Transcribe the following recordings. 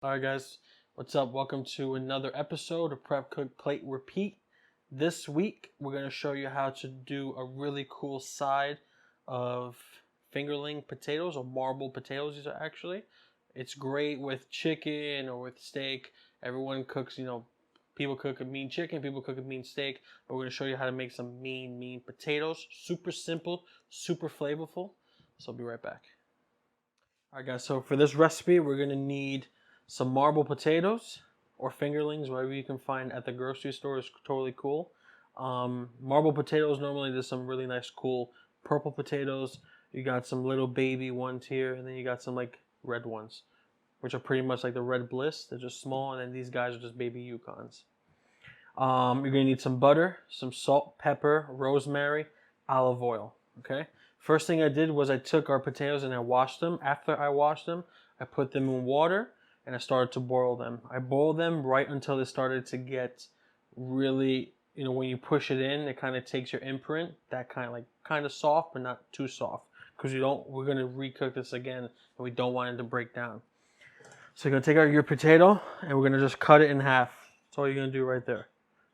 Alright guys, what's up? Welcome to another episode of Prep Cook Plate Repeat. This week we're going to show you how to do a really cool side of fingerling potatoes, or marble potatoes these are actually. It's great with chicken or with steak. Everyone cooks, people cook a mean chicken, people cook a mean steak, but we're going to show you how to make some mean potatoes. Super simple, super flavorful. So I'll be right back. Alright guys, so for this recipe we're going to need some marble potatoes or fingerlings, whatever you can find at the grocery store is totally cool. Marble potatoes, normally there's some really nice cool purple potatoes. You got some little baby ones here, and then you got some like red ones, which are pretty much like the red bliss. They're just small, and then these guys are just baby Yukons. You're gonna need some butter, some salt, pepper, rosemary, olive oil. Okay. First thing I did was I took our potatoes and I washed them. After I washed them, I put them in water and I started to boil them. I boiled them right until they started to get really, when you push it in, it kind of takes your imprint, that kind of soft, but not too soft, because we're gonna recook this again, and we don't want it to break down. So you're gonna take out your potato and we're gonna just cut it in half. That's all you're gonna do right there.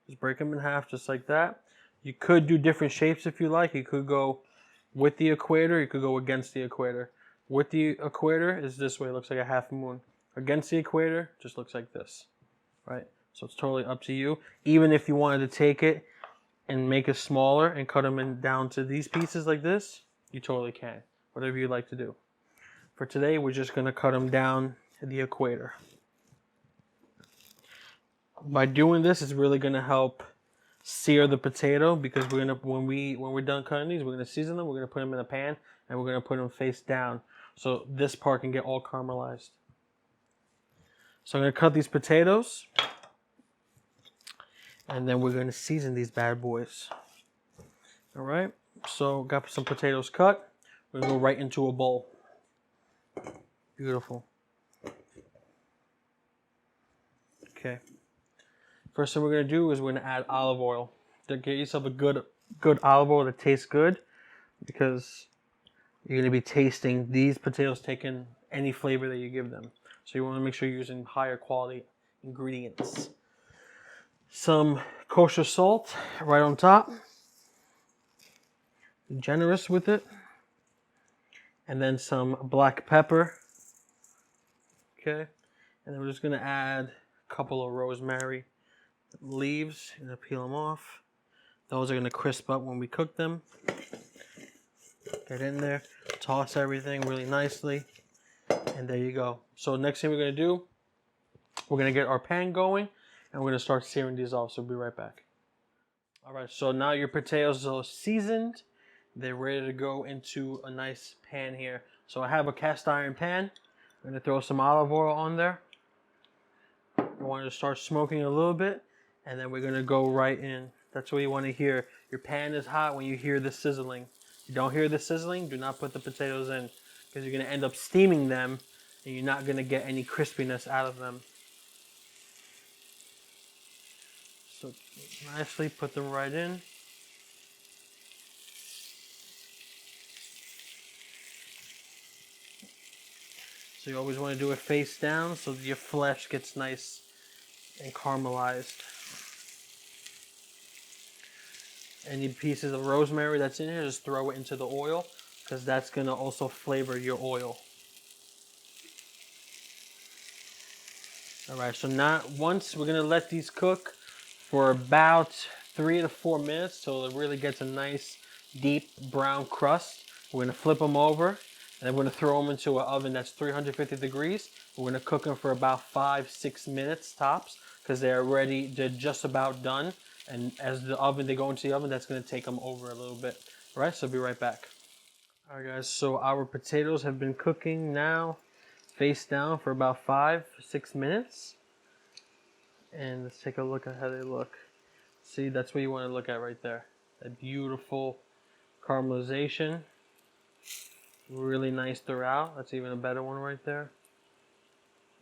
Just break them in half just like that. You could do different shapes if you like. You could go with the equator, you could go against the equator. With the equator is this way, it looks like a half moon. Against the equator, just looks like this, right? So it's totally up to you. Even if you wanted to take it and make it smaller and cut them down to these pieces like this, you totally can. Whatever you like to do. For today, we're just gonna cut them down to the equator. By doing this, it's really gonna help sear the potato, because we're gonna when we're done cutting these, we're gonna season them. We're gonna put them in a pan and we're gonna put them face down, so this part can get all caramelized. So I'm going to cut these potatoes, and then we're going to season these bad boys. All right, so got some potatoes cut. We're going to go right into a bowl. Beautiful. Okay. First thing we're going to do is we're going to add olive oil. To get yourself a good olive oil that tastes good, because you're going to be tasting these potatoes taking any flavor that you give them. So you want to make sure you're using higher quality ingredients. Some kosher salt right on top. Be generous with it. And then some black pepper. Okay. And then we're just going to add a couple of rosemary leaves. I'm going to peel them off. Those are going to crisp up when we cook them. Get in there. Toss everything really nicely. And there you go. So next thing we're going to do, we're going to get our pan going, and we're going to start searing these off. So we'll be right back. All right, so now your potatoes are seasoned. They're ready to go into a nice pan here. So I have a cast iron pan. I'm going to throw some olive oil on there. I want to start smoking a little bit, and then we're going to go right in. That's what you want to hear. Your pan is hot when you hear the sizzling. If you don't hear the sizzling, do not put the potatoes in, because you're going to end up steaming them, and you're not going to get any crispiness out of them. So nicely put them right in. So you always want to do it face down so your flesh gets nice and caramelized. Any pieces of rosemary that's in here, just throw it into the oil, because that's going to also flavor your oil. Alright, so now once we're going to let these cook for about 3 to 4 minutes till it really gets a nice deep brown crust. We're going to flip them over, and then we're going to throw them into an oven that's 350 degrees. We're going to cook them for about 5-6 minutes tops, because they're just about done. And as they go into the oven, that's going to take them over a little bit. Alright, so be right back. Alright guys, so our potatoes have been cooking now face down for about 5-6 minutes. And let's take a look at how they look. See, that's what you want to look at right there. That beautiful caramelization. Really nice throughout. That's even a better one right there.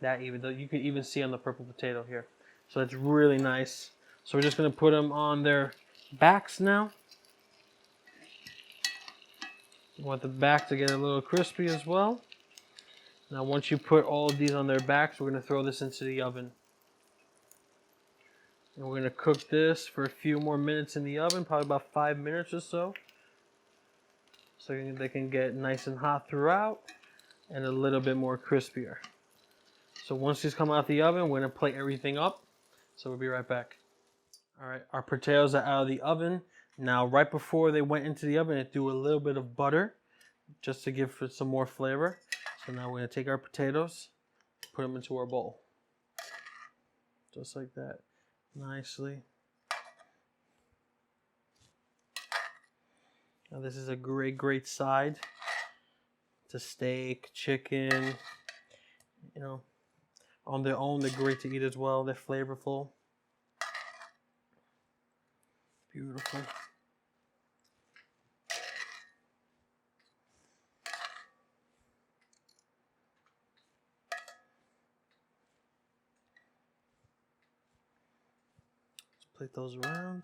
You can even see on the purple potato here. So that's really nice. So we're just going to put them on their backs now. You want the back to get a little crispy as well. Now once you put all of these on their backs, we're going to throw this into the oven. And we're going to cook this for a few more minutes in the oven, probably about 5 minutes or so. So they can get nice and hot throughout and a little bit more crispier. So once these come out the oven, we're going to plate everything up. So we'll be right back. All right, our potatoes are out of the oven. Now, right before they went into the oven, I threw a little bit of butter just to give it some more flavor. So now we're going to take our potatoes, put them into our bowl. Just like that. Nicely. Now this is a great side to steak, chicken, you know, on their own they're great to eat as well. They're flavorful. Beautiful. Plate those around.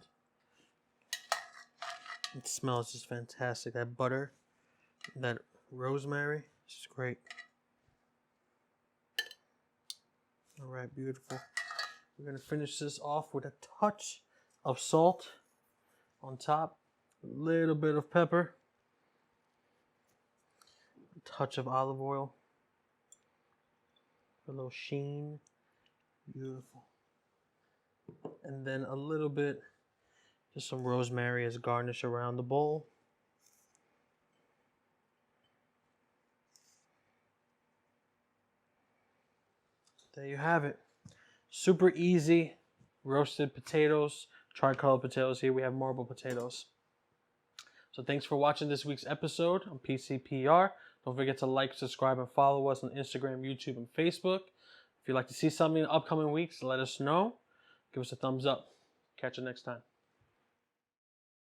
It smells just fantastic. That butter, that rosemary, it's just great. All right, beautiful. We're gonna finish this off with a touch of salt on top, a little bit of pepper, a touch of olive oil, a little sheen. Beautiful. And then a little bit, just some rosemary as garnish around the bowl. There you have it. Super easy roasted potatoes, tricolor potatoes. Here we have marble potatoes. So thanks for watching this week's episode on PCPR. Don't forget to like, subscribe, and follow us on Instagram, YouTube, and Facebook. If you'd like to see something in the upcoming weeks, let us know. Give us a thumbs up. Catch you next time.